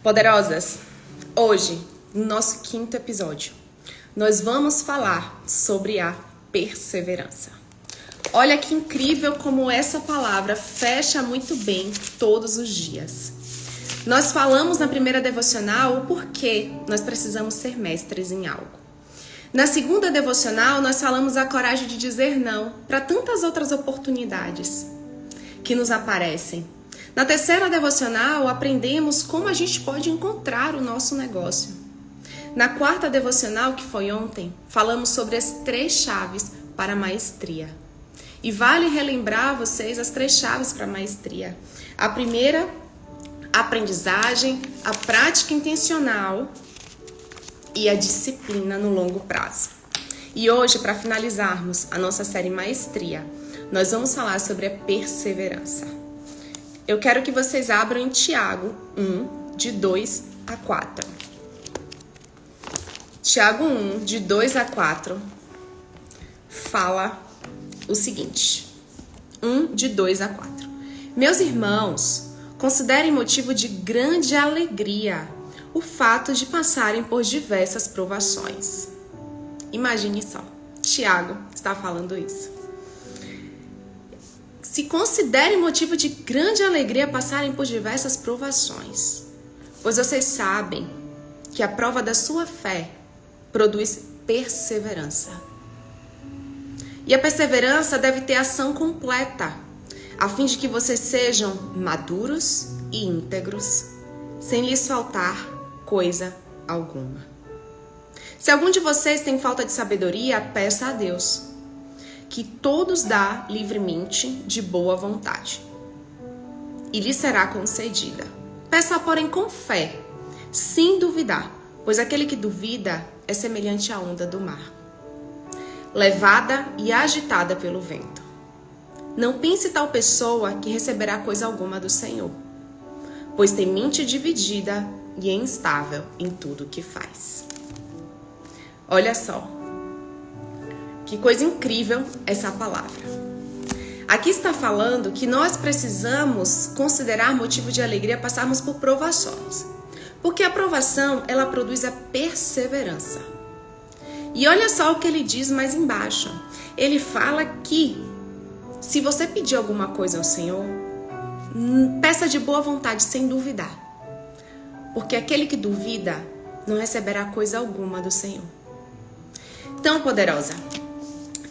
Poderosas, hoje, no nosso 5º episódio, nós vamos falar sobre a perseverança. Olha que incrível como essa palavra fecha muito bem todos os dias. Nós falamos na primeira devocional o porquê nós precisamos ser mestres em algo. Na segunda devocional, nós falamos a coragem de dizer não para tantas outras oportunidades que nos aparecem. Na terceira devocional, aprendemos como a gente pode encontrar o nosso negócio. Na quarta devocional, que foi ontem, falamos sobre as 3 chaves para a maestria. E vale relembrar a vocês as 3 chaves para a maestria. A primeira, a aprendizagem, a prática intencional e a disciplina no longo prazo. E hoje, para finalizarmos a nossa série Maestria, nós vamos falar sobre a perseverança. Eu quero que vocês abram em Tiago 1, de 2 a 4. Tiago 1, de 2 a 4, fala o seguinte. 1, de 2 a 4. Meus irmãos, considerem motivo de grande alegria o fato de passarem por diversas provações. Imagine só, Tiago está falando isso. Se considerem motivo de grande alegria passarem por diversas provações, pois vocês sabem que a prova da sua fé produz perseverança. E a perseverança deve ter ação completa, a fim de que vocês sejam maduros e íntegros, sem lhes faltar coisa alguma. Se algum de vocês tem falta de sabedoria, peça a Deus, que todos dá livremente de boa vontade, e lhe será concedida. Peça, porém, com fé, sem duvidar, pois aquele que duvida é semelhante à onda do mar, levada e agitada pelo vento. Não pense tal pessoa que receberá coisa alguma do Senhor, pois tem mente dividida e é instável em tudo o que faz. Olha só, que coisa incrível essa palavra. Aqui está falando que nós precisamos considerar motivo de alegria passarmos por provações. Porque a provação, ela produz a perseverança. E olha só o que ele diz mais embaixo. Ele fala que se você pedir alguma coisa ao Senhor, peça de boa vontade, sem duvidar. Porque aquele que duvida não receberá coisa alguma do Senhor. Então, poderosa,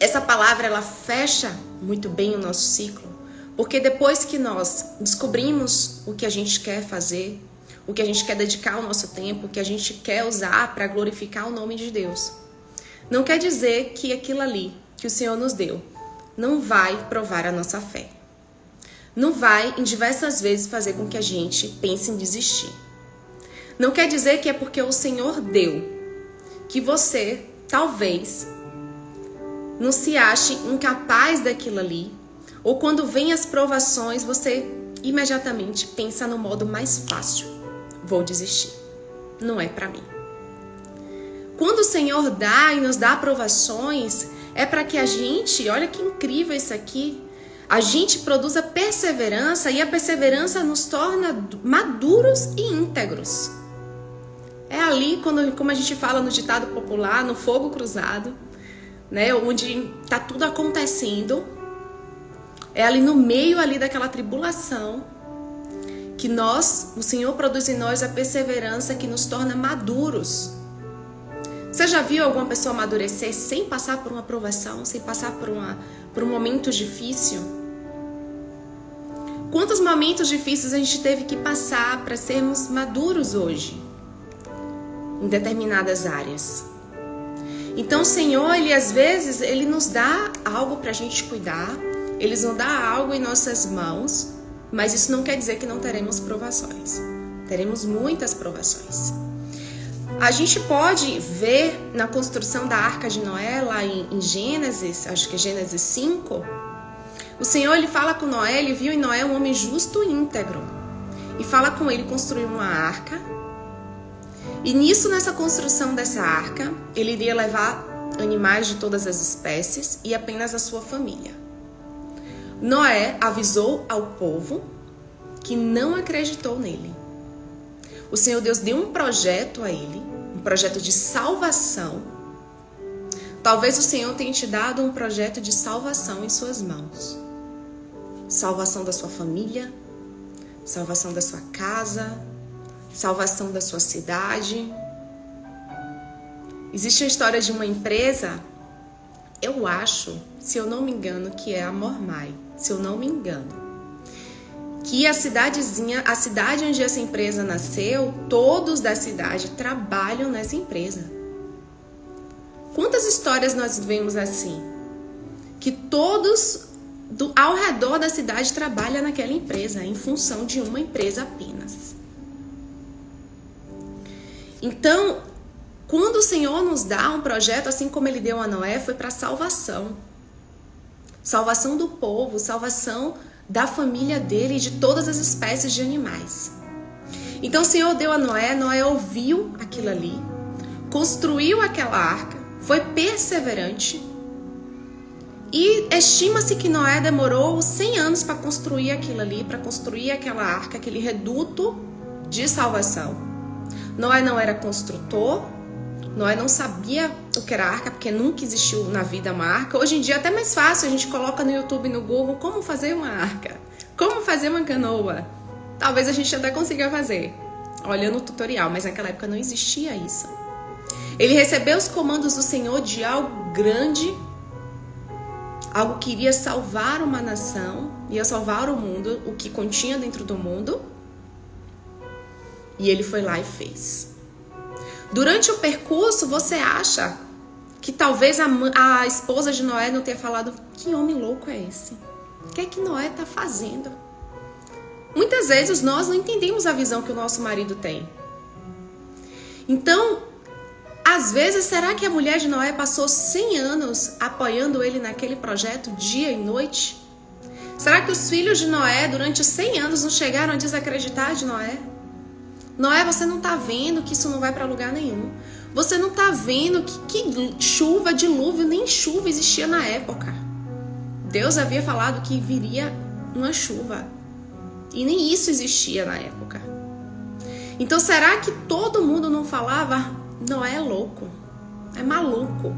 essa palavra, ela fecha muito bem o nosso ciclo, porque depois que nós descobrimos o que a gente quer fazer, o que a gente quer dedicar o nosso tempo, o que a gente quer usar para glorificar o nome de Deus, não quer dizer que aquilo ali que o Senhor nos deu não vai provar a nossa fé. Não vai, em diversas vezes, fazer com que a gente pense em desistir. Não quer dizer que é porque o Senhor deu que você, talvez, não se ache incapaz daquilo ali, ou quando vem as provações, você imediatamente pensa no modo mais fácil. Vou desistir. Não é para mim. Quando o Senhor dá e nos dá provações, é para que a gente, olha que incrível isso aqui, a gente produza perseverança e a perseverança nos torna maduros e íntegros. É ali, como a gente fala no ditado popular, no fogo cruzado, né, onde tá tudo acontecendo, é ali no meio ali daquela tribulação que o Senhor produz em nós a perseverança que nos torna maduros. Você já viu alguma pessoa amadurecer sem passar por uma provação, sem passar por um momento difícil? Quantos momentos difíceis a gente teve que passar para sermos maduros hoje, em determinadas áreas? Então o Senhor, Ele às vezes, Ele nos dá algo para a gente cuidar, Ele nos dá algo em nossas mãos, mas isso não quer dizer que não teremos provações. Teremos muitas provações. A gente pode ver na construção da Arca de Noé, lá em Gênesis, acho que é Gênesis 5, o Senhor, Ele fala com Noé, Ele viu em Noé um homem justo e íntegro, e fala com ele construir uma arca. E nessa construção dessa arca, ele iria levar animais de todas as espécies e apenas a sua família. Noé avisou ao povo que não acreditou nele. O Senhor Deus deu um projeto a ele, um projeto de salvação. Talvez o Senhor tenha te dado um projeto de salvação em suas mãos. Salvação da sua família, salvação da sua casa, salvação da sua cidade. Existe a história de uma empresa, eu acho, se eu não me engano, que é a Mormai, se eu não me engano, que a cidade onde essa empresa nasceu, todos da cidade trabalham nessa empresa. Quantas histórias nós vemos assim? Que todos ao redor da cidade trabalham naquela empresa, em função de uma empresa apenas. Então, quando o Senhor nos dá um projeto, assim como Ele deu a Noé, foi para salvação. Salvação do povo, salvação da família dele e de todas as espécies de animais. Então o Senhor deu a Noé, Noé ouviu aquilo ali, construiu aquela arca, foi perseverante e estima-se que Noé demorou 100 anos para construir aquilo ali, para construir aquela arca, aquele reduto de salvação. Noé não era construtor, Noé não sabia o que era arca, porque nunca existiu na vida uma arca. Hoje em dia é até mais fácil, a gente coloca no YouTube e no Google como fazer uma arca, como fazer uma canoa. Talvez a gente até consiga fazer, olhando o tutorial, mas naquela época não existia isso. Ele recebeu os comandos do Senhor de algo grande, algo que iria salvar uma nação, ia salvar o mundo, o que continha dentro do mundo, e ele foi lá e fez. Durante o percurso, você acha que talvez a esposa de Noé não tenha falado: que homem louco é esse? O que é que Noé está fazendo? Muitas vezes nós não entendemos a visão que o nosso marido tem. Então, às vezes, será que a mulher de Noé passou 100 anos apoiando ele naquele projeto dia e noite? Será que os filhos de Noé, durante 100 anos, não chegaram a desacreditar de Noé? Noé, você não está vendo que isso não vai para lugar nenhum. Você não está vendo que chuva, dilúvio, nem chuva existia na época. Deus havia falado que viria uma chuva. E nem isso existia na época. Então será que todo mundo não falava: Noé é louco, é maluco.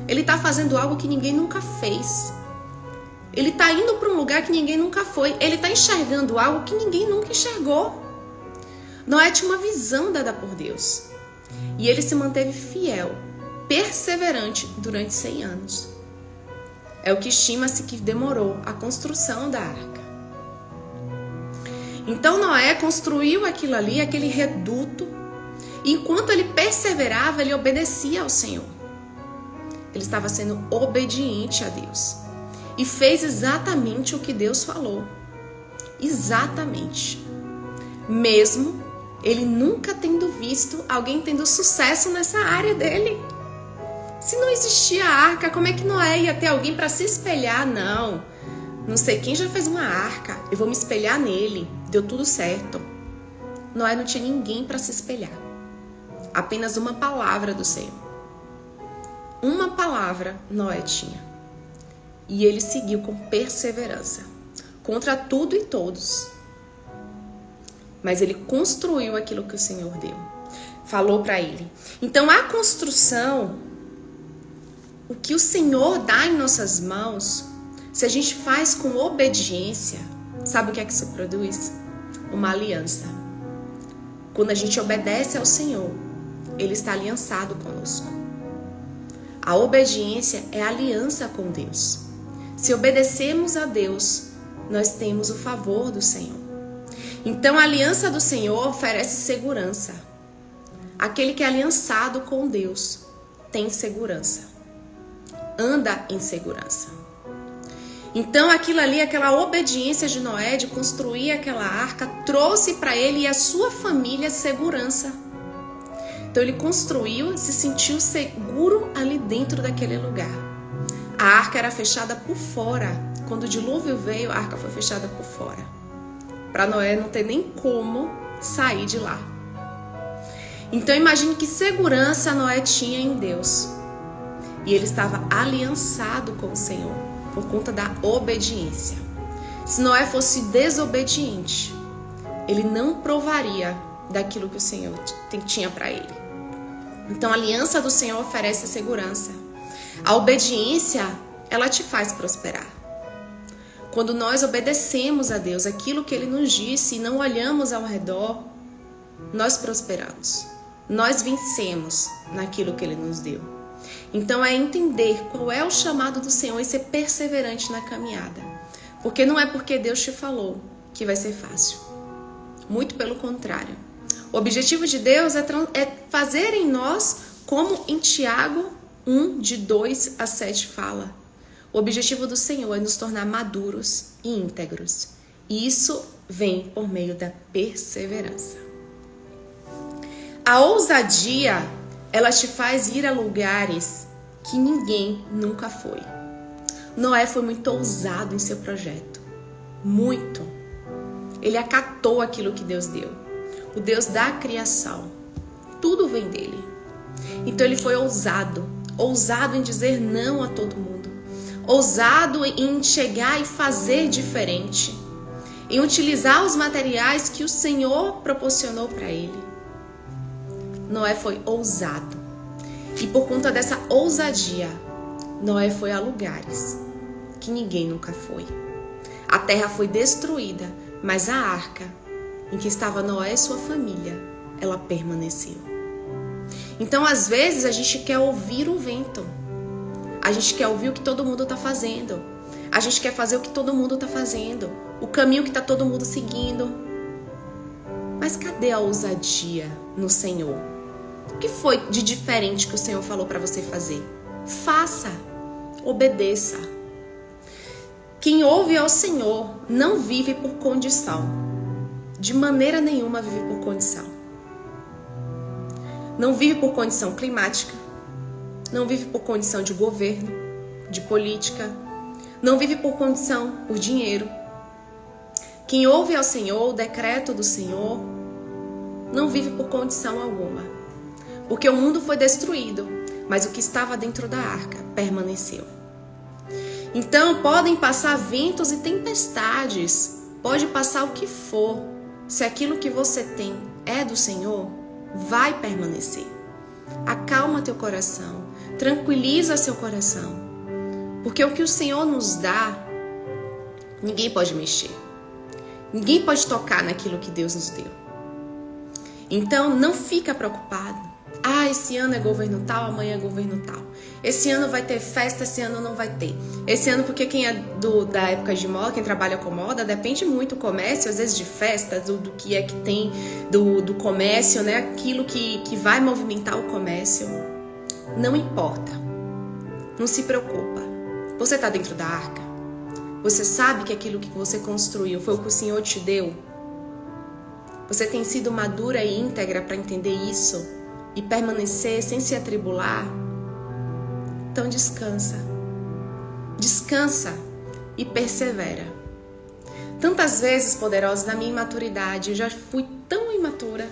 Ele está fazendo algo que ninguém nunca fez. Ele está indo para um lugar que ninguém nunca foi. Ele está enxergando algo que ninguém nunca enxergou. Noé tinha uma visão dada por Deus. E ele se manteve fiel, perseverante durante 100 anos. É o que estima-se que demorou a construção da arca. Então Noé construiu aquilo ali, aquele reduto. E enquanto ele perseverava, ele obedecia ao Senhor. Ele estava sendo obediente a Deus. E fez exatamente o que Deus falou. Exatamente. Mesmo ele nunca tendo visto alguém tendo sucesso nessa área dele. Se não existia arca, como é que Noé ia ter alguém para se espelhar? Não sei quem já fez uma arca, eu vou me espelhar nele. Deu tudo certo. Noé não tinha ninguém para se espelhar. Apenas uma palavra do Senhor. Uma palavra Noé tinha. E ele seguiu com perseverança, contra tudo e todos. Mas ele construiu aquilo que o Senhor deu. Falou para ele. Então a construção, o que o Senhor dá em nossas mãos, se a gente faz com obediência, sabe o que é que isso produz? Uma aliança. Quando a gente obedece ao Senhor, Ele está aliançado conosco. A obediência é aliança com Deus. Se obedecemos a Deus, nós temos o favor do Senhor. Então a aliança do Senhor oferece segurança. Aquele que é aliançado com Deus tem segurança. Anda em segurança. Então aquilo ali, aquela obediência de Noé de construir aquela arca, trouxe para ele e a sua família segurança. Então ele construiu e se sentiu seguro ali dentro daquele lugar. A arca era fechada por fora. Quando o dilúvio veio, a arca foi fechada por fora. Para Noé não ter nem como sair de lá. Então imagine que segurança Noé tinha em Deus. E ele estava aliançado com o Senhor por conta da obediência. Se Noé fosse desobediente, ele não provaria daquilo que o Senhor tinha para ele. Então, a aliança do Senhor oferece segurança. A obediência, ela te faz prosperar. Quando nós obedecemos a Deus, aquilo que Ele nos disse, e não olhamos ao redor, nós prosperamos. Nós vencemos naquilo que Ele nos deu. Então, é entender qual é o chamado do Senhor e ser perseverante na caminhada. Porque não é porque Deus te falou que vai ser fácil. Muito pelo contrário. O objetivo de Deus é fazer em nós, como em Tiago 1, de 2 a 7 fala. O objetivo do Senhor é nos tornar maduros e íntegros. E isso vem por meio da perseverança. A ousadia, ela te faz ir a lugares que ninguém nunca foi. Noé foi muito ousado em seu projeto. Muito. Ele acatou aquilo que Deus deu. O Deus da criação. Tudo vem dele. Então ele foi ousado. Ousado em dizer não a todo mundo. Ousado em chegar e fazer diferente. Em utilizar os materiais que o Senhor proporcionou para ele. Noé foi ousado. E por conta dessa ousadia, Noé foi a lugares que ninguém nunca foi. A terra foi destruída, mas a arca, em que estava Noé e sua família, ela permaneceu. Então, às vezes, a gente quer ouvir o vento. A gente quer ouvir o que todo mundo está fazendo. A gente quer fazer o que todo mundo está fazendo. O caminho que está todo mundo seguindo. Mas cadê a ousadia no Senhor? O que foi de diferente que o Senhor falou para você fazer? Faça. Obedeça. Quem ouve ao Senhor não vive por condição. De maneira nenhuma vive por condição. Não vive por condição climática. Não vive por condição de governo, de política. Não vive por condição, por dinheiro. Quem ouve ao Senhor, o decreto do Senhor, não vive por condição alguma. Porque o mundo foi destruído, mas o que estava dentro da arca permaneceu. Então, podem passar ventos e tempestades, pode passar o que for. Se aquilo que você tem é do Senhor, vai permanecer. Acalma teu coração, tranquiliza seu coração. Porque o que o Senhor nos dá, ninguém pode mexer. Ninguém pode tocar naquilo que Deus nos deu. Então, não fica preocupado. Esse ano é governo tal, amanhã é governo tal. Esse ano vai ter festa, esse ano não vai ter. Esse ano, porque quem é da época de moda, quem trabalha com moda, depende muito do comércio, às vezes de festa, do que é que tem, do comércio, né? Aquilo que vai movimentar o comércio. Não importa. Não se preocupa. Você está dentro da arca? Você sabe que aquilo que você construiu foi o que o Senhor te deu? Você tem sido madura e íntegra para entender isso? E permanecer sem se atribular? Então descansa. Descansa e persevera. Tantas vezes, poderosos, na minha imaturidade, eu já fui tão imatura.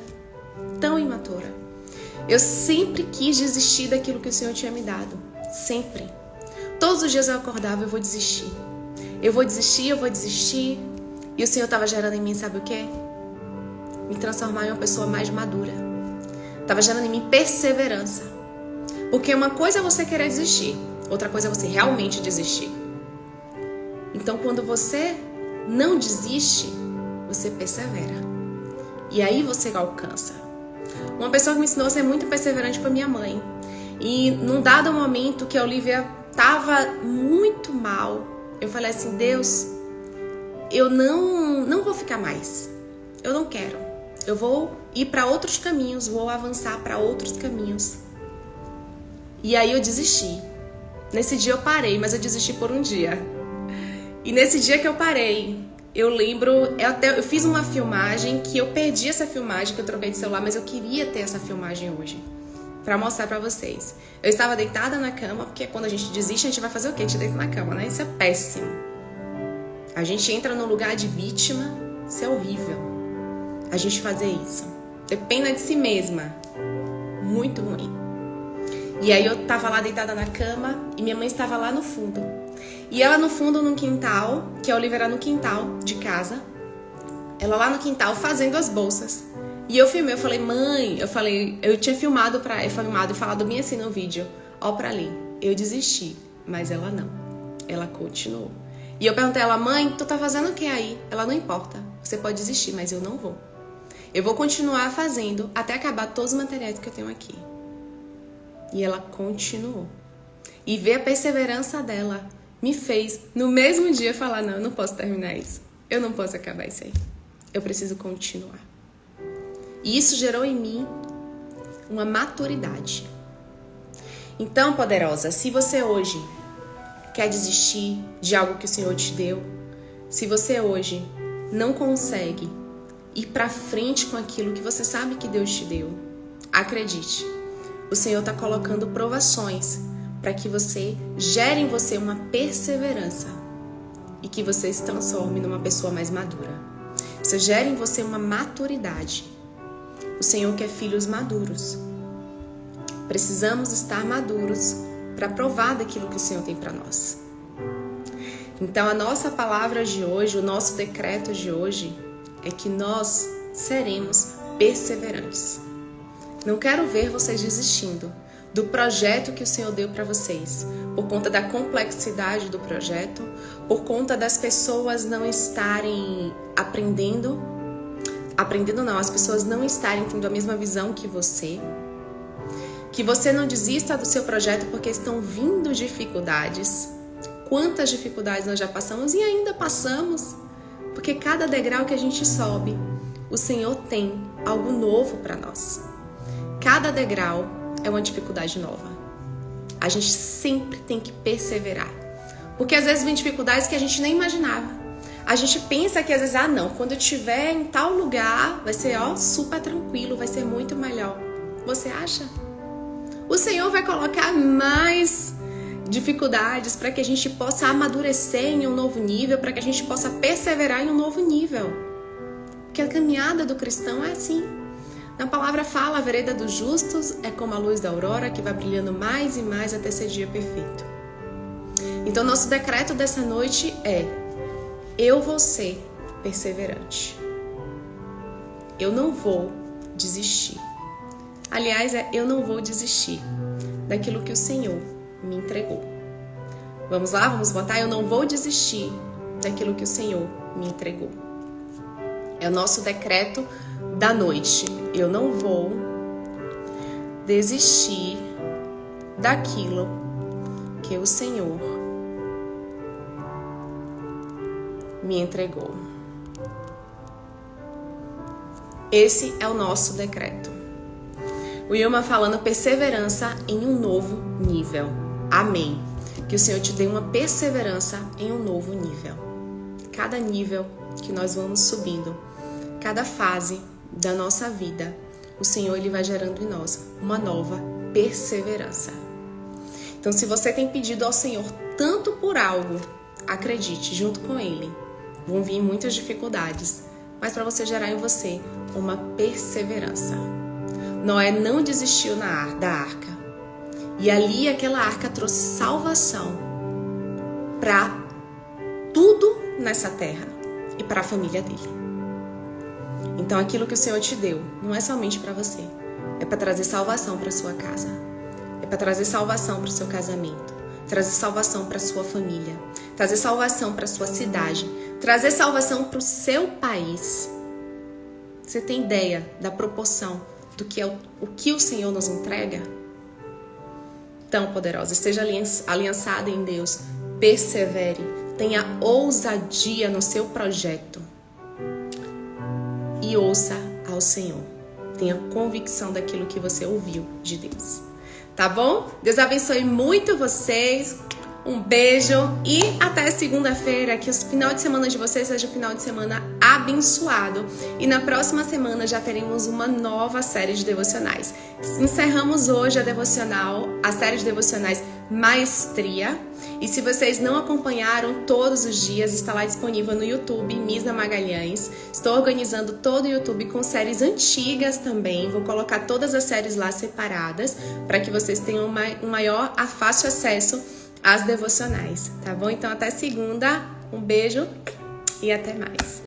Eu sempre quis desistir daquilo que o Senhor tinha me dado. Sempre. Todos os dias eu acordava, eu vou desistir. Eu vou desistir. E o Senhor estava gerando em mim, sabe o quê? Me transformar em uma pessoa mais madura. Estava gerando em mim perseverança. Porque uma coisa é você querer desistir, outra coisa é você realmente desistir. Então, quando você não desiste, você persevera. E aí você alcança. Uma pessoa que me ensinou a ser muito perseverante foi minha mãe. E num dado momento que a Olivia estava muito mal, eu falei assim: Deus, eu não vou ficar mais. Eu não quero. Eu vou ir para outros caminhos, vou avançar para outros caminhos. E aí eu desisti. Nesse dia eu parei, mas eu desisti por um dia. E nesse dia que eu parei, eu lembro, eu fiz uma filmagem que eu perdi essa filmagem, que eu troquei de celular, mas eu queria ter essa filmagem hoje, para mostrar para vocês. Eu estava deitada na cama, porque quando a gente desiste, a gente vai fazer o quê? A gente deita na cama, né? Isso é péssimo. A gente entra no lugar de vítima, isso é horrível. A gente fazer isso. Dependa de si mesma. Muito ruim. E aí eu tava lá deitada na cama e minha mãe estava lá no fundo. E ela no fundo, no quintal, que a Olivia era no quintal de casa. Ela lá no quintal fazendo as bolsas. E eu filmei, eu falei, mãe, eu tinha filmado e falado bem assim no vídeo, ó pra ali, eu desisti, mas ela não, ela continuou. E eu perguntei a ela, mãe, tu tá fazendo o que aí? Ela, não importa, você pode desistir, mas eu não vou. Eu vou continuar fazendo até acabar todos os materiais que eu tenho aqui. E ela continuou. E ver a perseverança dela me fez, no mesmo dia, falar, não, eu não posso terminar isso. Eu não posso acabar isso aí. Eu preciso continuar. E isso gerou em mim uma maturidade. Então, poderosa, se você hoje quer desistir de algo que o Senhor te deu, se você hoje não consegue ir pra frente com aquilo que você sabe que Deus te deu, acredite, o Senhor está colocando provações para que você gere em você uma perseverança e que você se transforme numa pessoa mais madura. Você gere em você uma maturidade. O Senhor quer filhos maduros. Precisamos estar maduros para provar daquilo que o Senhor tem para nós. Então, a nossa palavra de hoje, o nosso decreto de hoje, é que nós seremos perseverantes. Não quero ver vocês desistindo do projeto que o Senhor deu para vocês, por conta da complexidade do projeto, por conta das pessoas não estarem as pessoas não estarem tendo a mesma visão que você não desista do seu projeto porque estão vindo dificuldades. Quantas dificuldades nós já passamos e ainda passamos, porque cada degrau que a gente sobe, o Senhor tem algo novo para nós. Cada degrau é uma dificuldade nova. A gente sempre tem que perseverar. Porque às vezes vem dificuldades que a gente nem imaginava. A gente pensa que às vezes, não, quando eu estiver em tal lugar, vai ser super tranquilo, vai ser muito melhor. Você acha? O Senhor vai colocar mais dificuldades para que a gente possa amadurecer em um novo nível, para que a gente possa perseverar em um novo nível. Porque a caminhada do cristão é assim. Na palavra fala, a vereda dos justos é como a luz da aurora que vai brilhando mais e mais até ser dia perfeito. Então, nosso decreto dessa noite é: eu vou ser perseverante. Eu não vou desistir. Aliás, eu não vou desistir daquilo que o Senhor me entregou. Vamos lá? Vamos botar? Eu não vou desistir daquilo que o Senhor me entregou. É o nosso decreto da noite. Eu não vou desistir daquilo que o Senhor me entregou. Esse é o nosso decreto. O Yuma falando perseverança em um novo nível. Amém. Que o Senhor te dê uma perseverança em um novo nível. Cada nível que nós vamos subindo, cada fase da nossa vida, o Senhor ele vai gerando em nós uma nova perseverança. Então, se você tem pedido ao Senhor tanto por algo, acredite, junto com Ele, vão vir muitas dificuldades, mas para você gerar em você uma perseverança. Noé não desistiu da arca. E ali aquela arca trouxe salvação para tudo nessa terra e para a família dele. Então aquilo que o Senhor te deu não é somente para você. É para trazer salvação para sua casa. É para trazer salvação para o seu casamento. Trazer salvação para sua família. Trazer salvação para sua cidade. Trazer salvação para o seu país. Você tem ideia da proporção do que é o que o Senhor nos entrega? Tão poderosa. Esteja aliançada em Deus. Persevere. Tenha ousadia no seu projeto. E ouça ao Senhor. Tenha convicção daquilo que você ouviu de Deus. Tá bom? Deus abençoe muito vocês. Um beijo e até segunda-feira. Que o final de semana de vocês seja um final de semana abençoado. E na próxima semana já teremos uma nova série de devocionais. Encerramos hoje a série de devocionais Maestria. E se vocês não acompanharam todos os dias, está lá disponível no YouTube, Misna Magalhães. Estou organizando todo o YouTube com séries antigas também. Vou colocar todas as séries lá separadas para que vocês tenham fácil acesso às devocionais, tá bom? Então até segunda, um beijo e até mais.